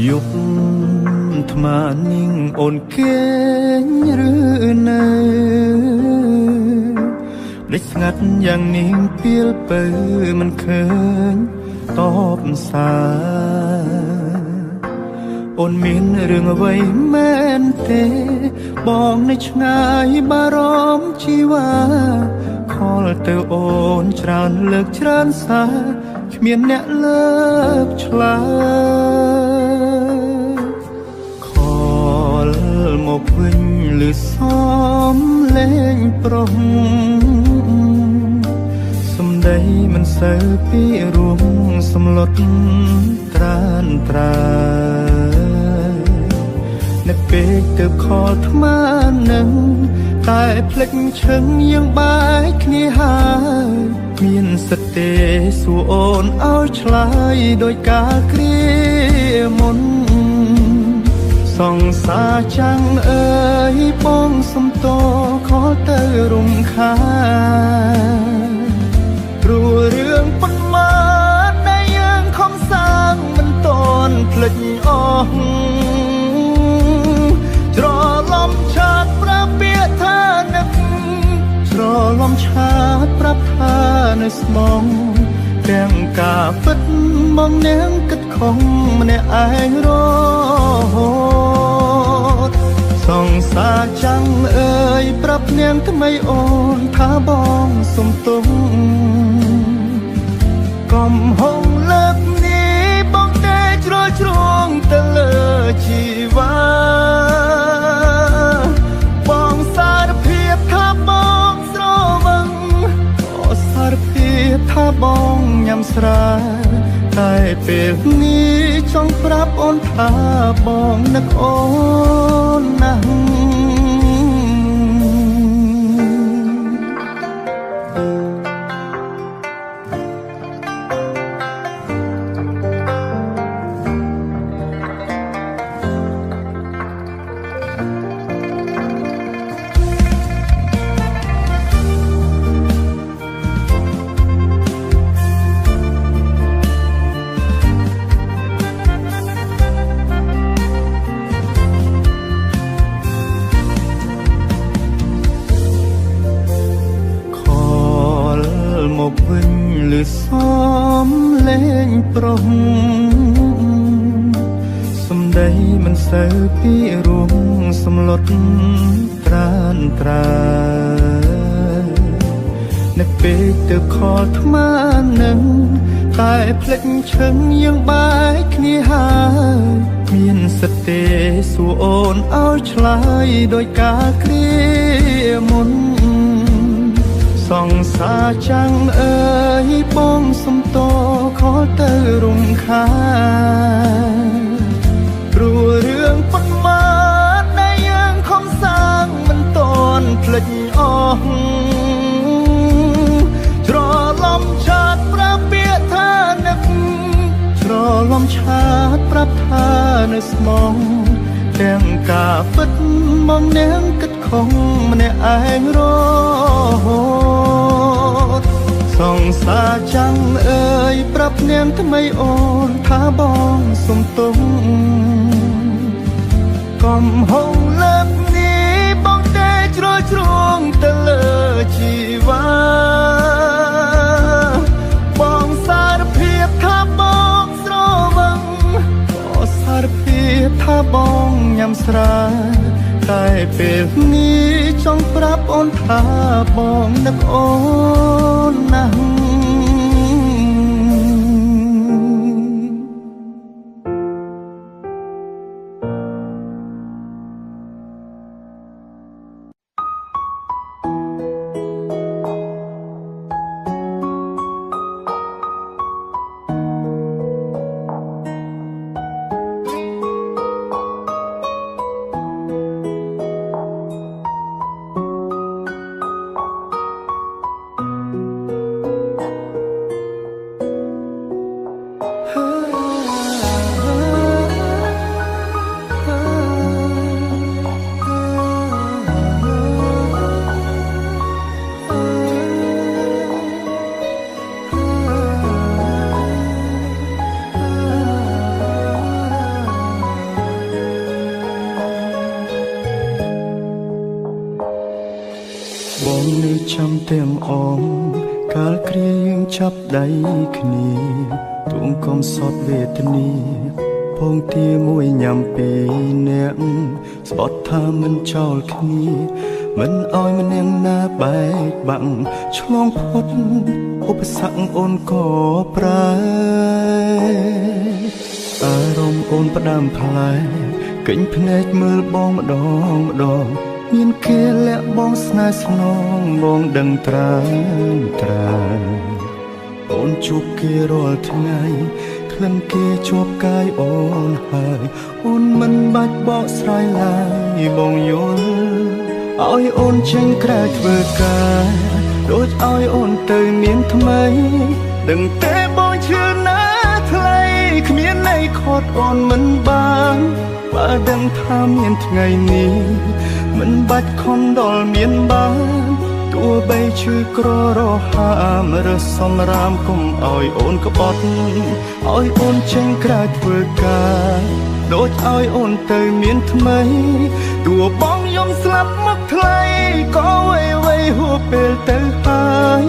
ยุบថ្មนิ่งអូនគេញឬនៅលេចស្ងាត់យ៉ាងនេះពីលពើមិនឃើញតបសារអូនមានរឿងអ្វីមែនទេបងនៅឆ្ងាយបារម្ភជីវ៉ាខលទៅអូនច្រើនលើកច្រើនសារគ្មានអ្នកលើកឆ្លើយខលមកវិញឬសំលេងប្រុសសំដីមិនសូវពីរួមសំឡុតត្រានត្រានៅពេលទៅខលថ្មនឹងតែភ្លេចឈឹងយើងបែកគ្នាហើយមានសិទ្ធទេសួរអូនឲ្យឆ្លើយដោយការគ្រាមុនសង្សារចាំងអើយបងសំតខលទៅរំខានព្រោះរឿងប៉ុន្មានដែលយើងខំសាងមិនតន់ភ្លេចអស់ច្រឡំឆាតប្រាប់ពាក្យថានឹកច្រឡំឆាតប្រាប់ថានៅស្មងទាំងការពិតមកនាងគិតខំម្នាក់ឯងរហូតសង្សារចាំងអើយប្រាប់នាងថ្មីអូនថាបងសុំទុំកុំហងលើកនេះបងតែជ្រុលជ្រងទៅលើជីវ៉ាបងសារភាពថាបងស្រវឹងអូសារភាពថាបងញ៉ាំស្រាតែពេលនេះចង់ប្រាប់អូនថាបងនឹកអូនណាស់មកវិញឬសំលេងប្រុសសំដីមិនសូវពីរួមសំឡុតត្រានត្រានៅពេលទៅខលថ្មនឹងតែភ្លេចឈឹងយើងបែកគ្នាហើយមានសិទ្ធទេសួរអូនឲ្យឆ្លើយដោយការគ្រាមុនសង្សារចាំងអើយបងសំតខលទៅរំខានព្រោះរឿងប៉ុន្មានដែលយើងខំសាងមិនតន់ភ្លេចអស់ច្រឡំឆាតប្រាប់ពាក្យថានឹកច្រឡំឆាតប្រាប់ថានៅស្មងទាំងការពិតមកនាងគិតខំម្នាក់ឯងរហូតសង្សារចាំងអើយប្រាប់នាងថ្មីអូនថាបងសុំទុំកុំហងលើកនេះបងតែជ្រុលជ្រងទៅលើជីវ៉ាបងសារភាពថាបងស្រវឹងក៏សារភាពថាបងញ៉ាំស្រាតែពេលនេះចង់ប្រាប់អូនថាបងនឹកអូនណាស់ ទាំងអងកាលគ្រាយើងចាប់ដៃគ្នាទួងកំសត់វេទនាពងទាមួយញ៉ាំពីអ្នកស្បត់ថាមិនចោលគ្នាមិនអោយម្នាក់ណាបែកបាក់ឆ្លងផុតឧបសគ្គអូនក៏ប្រើអារម្មណ៍អូនផ្ដាំផ្លែកិញភ្នែកមើលបងម្ដងម្ដងមានគេលាក់បងស្នេហ៍ស្នងបងដឹងត្រាអូនជួបគេរាល់ថ្ងៃក្លិនគេជាប់កាយអូនហើយអូនមិនបាច់បកស្រាយឡើយបងយល់ឲ្យអូនចេញក្រៅធ្វើការដូចឲ្យអូនទៅមានថ្មីដឹងទេបងជឿណាថ្លៃគ្មានន័យខត់អូនមិនបានបើដឹងថាមានថ្ងៃនេះមិនបាច់ខំដល់មានបានទោះបីឈឺក្ររហាមរើសសំរាមកុំឲ្យអូនក្បត់ឲ្យអូនចេញក្រៅធ្វើការដូចឲ្យអូនទៅមានថ្មីទោះបងយំស្លាប់មកថ្លៃក៏វៃហួសពេលទៅហើយ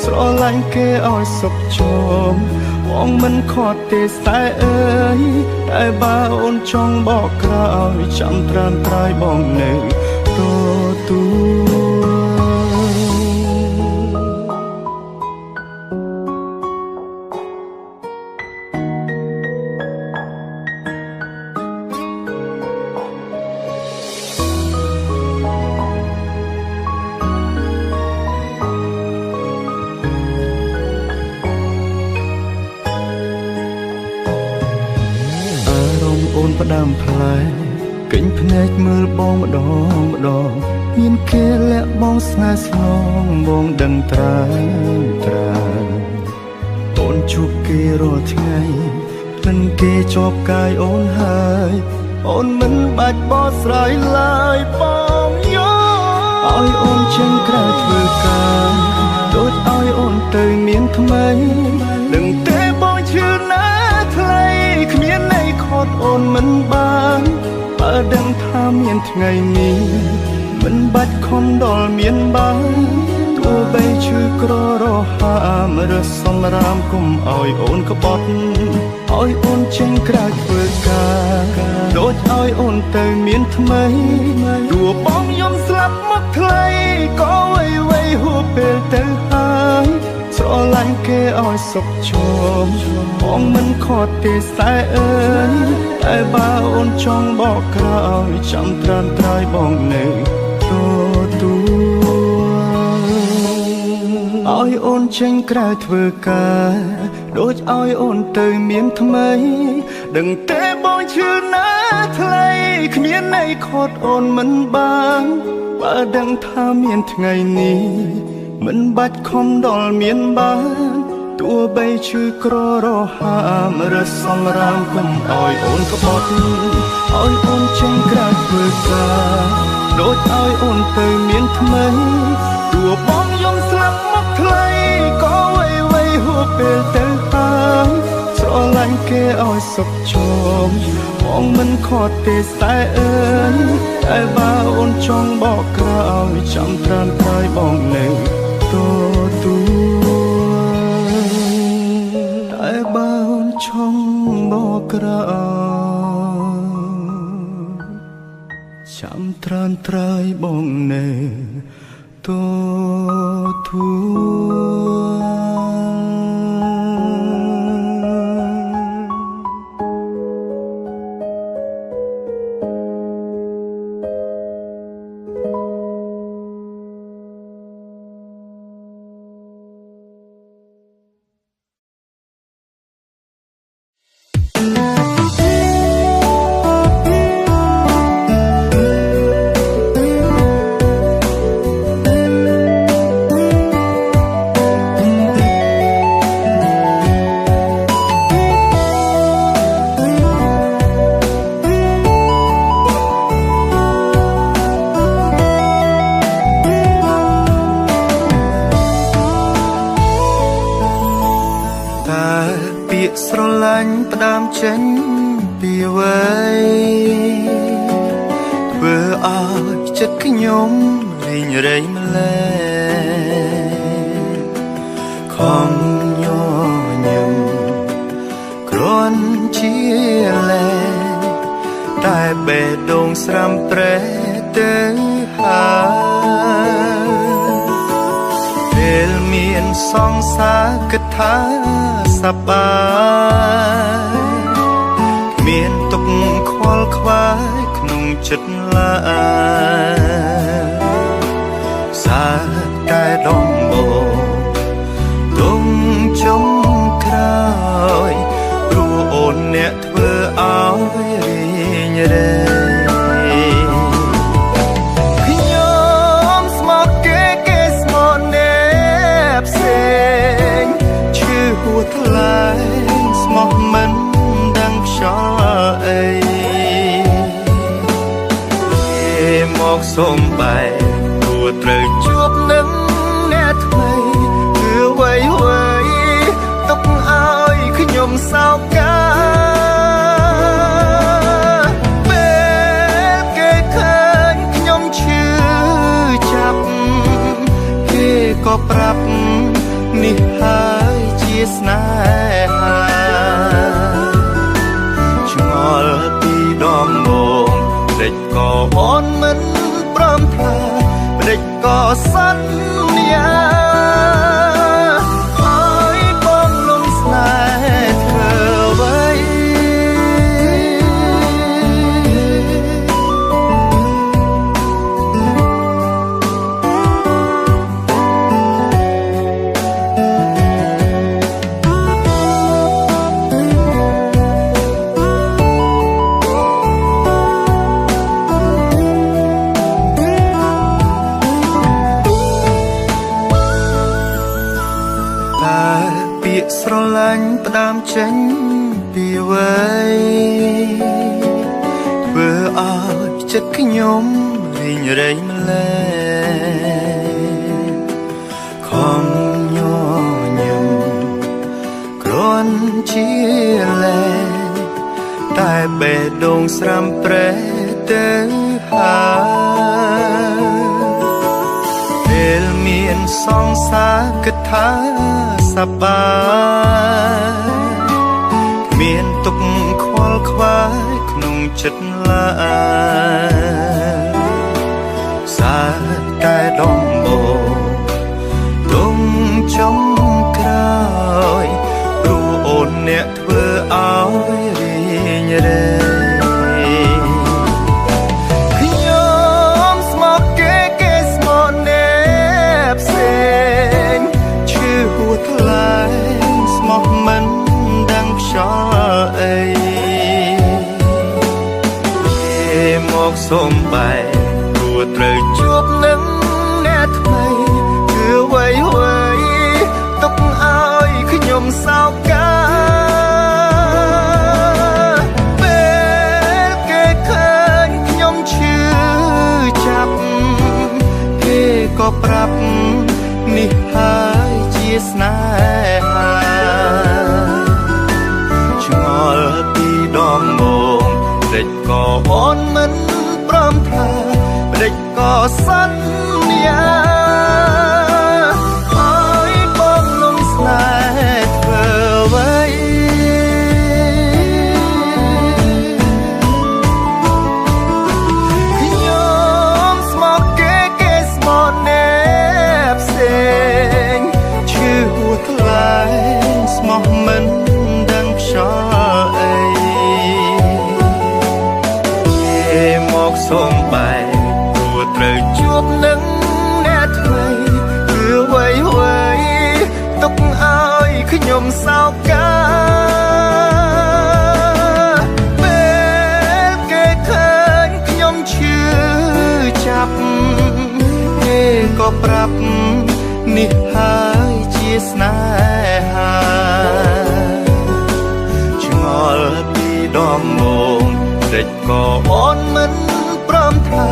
ស្រឡាញ់គេឲ្យសុខជមបងមិនខត់ទេស្តែអើយតែបើអូនចង់បកក្រោយចាំត្រាំត្រាយបងនៅទទួលអូនផ្ដាំផ្លែកិញភ្នែកមើលបងម្ដងម្ដងមានគេលាក់បងស្នេហ៍ស្នងបងដឹងត្រាអូនជួបគេរាល់ថ្ងៃក្លិនគេជាប់កាយអូនហើយអូនមិនបាច់បកស្រាយឡើយបងយកឲ្យអូនចេញក្រៅធ្វើការដូចឲ្យអូនទៅមានថ្មីដឹងទេបងជឿណាថ្លៃគ្មានន័យខត់អូនមិនបានបើដឹងថាមានថ្ងៃនេះមិនបាច់ខំដល់មានបានទោះបីឈឺក្ររហាមរើសសំរាមគុំឲ្យអូនក្បត់ឲ្យអូនចេញក្រៅធ្វើការដូចឲ្យអូនទៅមានថ្មីទោះបងយំស្លាប់មកថ្លៃក៏វៃហួសពេលទៅហើយស្រឡាញ់គេឲ្យសុខជមបងមិនខត់ទេស្តែអើយតែបើអូនចង់បកក្រោយចាំត្រាំត្រាយបងនៅទទួលឲ្យអូនចេញក្រៅធ្វើការដូចឲ្យអូនទៅមានថ្មីដឹងទេបងជឿណាថ្លៃគ្មានន័យខត់អូនមិនបានបើដឹងថាមានថ្ងៃនេះមិនបាច់ខំដល់មានបានទោះបីឈឺក្ររហាមរើសសំរាមគុំឲ្យអូនក្បត់ឲ្យអូនចេញក្រៅធ្វើការដូចឲ្យអូនទៅមានថ្មីទោះបងយំស្លាប់មកថ្លៃក៏វៃហួសពេលទៅហើយស្រឡាញ់គេឲ្យសុខជមបងមិនខត់ទេស្តែអើយតែបើអូនចង់បកក្រោយចាំត្រាំត្រាយបងនៅតែបើអូនចង់បកក្រោយចាំត្រាំត្រាយបងនៅទទួលស្រឡាញ់ផ្ដើមចេញពីវ័យធ្វើឲ្យចិត្តខ្ញុំរីងរៃម្ល៉េះ ខំញញឹមគ្រាន់ជាលែតែបេះដូងស្រាំប្រែទៅហើយពេលមានសង្សារគិតថាសប្បាយមានទុកខ្វល់ខ្វាយក្នុងចិត្តឡើយសាតែដំបងទុំចុងក្រោយព្រោះអូនអ្នកធ្វើឲ្យរីងរែខ្ញុំស្មោកគេស្មោកណែផ្សេងឈឺហួថ្លៃស្មោះមិនដឹងខ្យល់អីគេមកសុំបែកព្រោះត្រូវជួបនឹងអ្នកថ្មីគឺវ័យទុកឲ្យខ្ញុំសោកកាពេលគេឃើញខ្ញុំឈឺចាប់គេក៏ប្រាប់នេះហើយជាស្នេហាឆ្ងល់ពីដំបូងភ្លេចក៏អូនមិនព្រមថាភ្លេចក៏សន្យាឲ្យបងលំស្នេហ៍ធ្វើអ្វីពាក្យស្រឡាញ់ផ្ដើមចេញពីវ័យធ្វើឲ្យចិត្តខ្ញុំរីងរៃម្លែខំញញឹមគ្រាន់ជាលែតែបេះដូងស្រាំប្រែទៅហើយពេលមានសង្សារគិតថាសប្បាយមានទុកខ្វល់ខ្វាយក្នុងចិត្តឡើយសាតែដំបូងទុំចុងក្រោយព្រោះអូនអ្នកធ្វើឲ្យរីងរែខ្ញុំស្មោកគេស្មោកណែផ្សេងឈឺហួថ្លៃស្មោះមិនដឹងខ្យល់អីគេមកសុំបែកព្រោះត្រូវជួបនឹងអ្នកថ្មីគឺវ័យទុកឲ្យខ្ញុំសោកកាពេលគេឃើញខ្ញុំឈឺចាប់គេក៏ប្រាប់នេះហើយជាស្នេហាឆ្ងល់ពីដំបូងភ្លេចក៏អូនមិនព្រមថាភ្លេចក៏សន្យាឲ្យបងលំស្នេហ៍ធ្វើអ្វីខ្ញុំស្មោកគេស្មោកណែផ្សេងឈឺហួថ្លៃស្មោះមិនដឹងខ្យល់អីគេមកសុំបែកព្រោះត្រូវជួបនឹងអ្នកថ្មីគឺវ័យទុកឲ្យខ្ញុំសោកកាពេលគេឃើញខ្ញុំឈឺចាប់គេក៏ប្រាប់នេះហើយជាស្នេហាឆ្ងល់ពីដំបូងភ្លេចក៏អូនមិនព្រមថា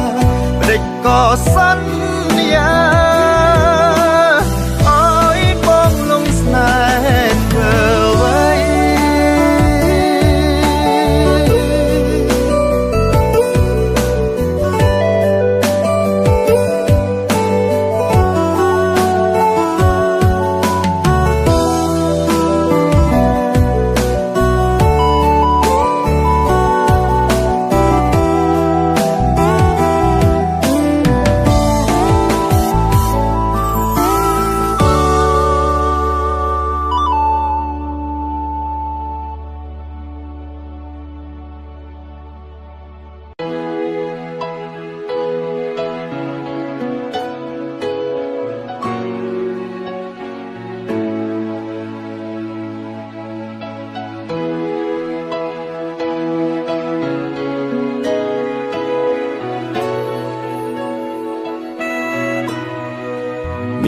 ភ្លេចក៏សន្យាឲ្យបងលំស្នេហ៍ធ្វើអ្វី ខ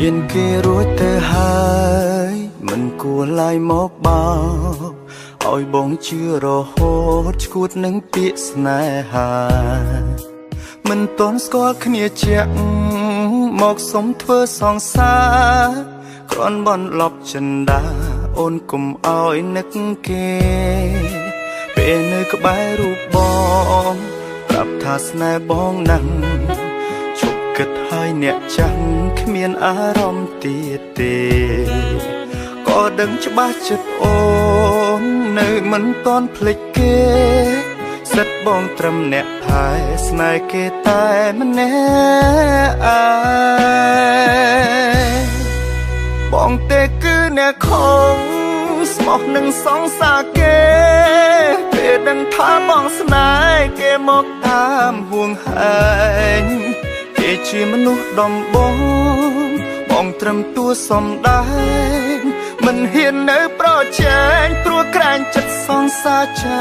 មានគេរួចទៅហើយមិនគួរឡាយមកបោកឲ្យបងជឿរហូតឈួតនឹងពាក្យស្នេហាមិនតន់ស្គាល់គ្នាជាក់មកសុំធ្វើសង្សារគ្រាន់បន្លប់ចិន្តាអូនកុំឲ្យនឹកគេពេលនៅក្បែររូបបងប្រាប់ថាស្នេហ៍បងណាស់ជប់គិតឲ្យអ្នកចាំងគ្មានអារម្មណ៍ទៀតទេក៏ដឹងច្បាស់ចិត្តអូននៅមិនតន់ភ្លេចគេសិតបងត្រឹមអ្នកថែស្នេហ៍គេតែម្នាក់ឯងបងទេគឺអ្នកខំស្មោះនឹងសងសាគេពេលដឹងថាបងស្នេហ៍គេមកតាមហួងហែងគេជាមនុស្សដំបងបងត្រឹមតួសំដែងមិនហ៊ាននៅប្រជែងព្រោះក្រែងចិត្តសងសាចា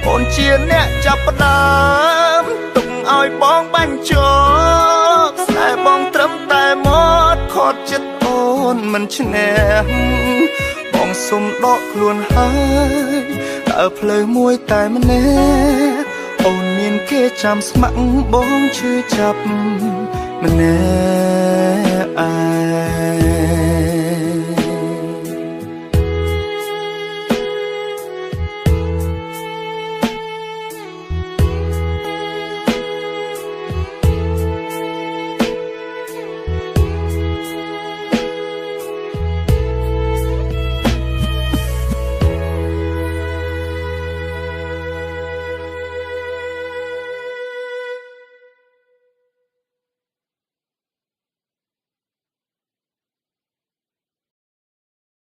អូនជាអ្នកចាប់ផ្ដើមទុកឲ្យបងបាញ់ចោលស្នេហ៍បងត្រឹមតែមកខត់ចិត្តអូនមិនឈ្នះបងសុំដកខ្លួនហើយតើផ្លូវមួយតែម្នាក់អូនមានគេចាំស្ម័គ្របងឈឺចាប់ម្នាក់ឯង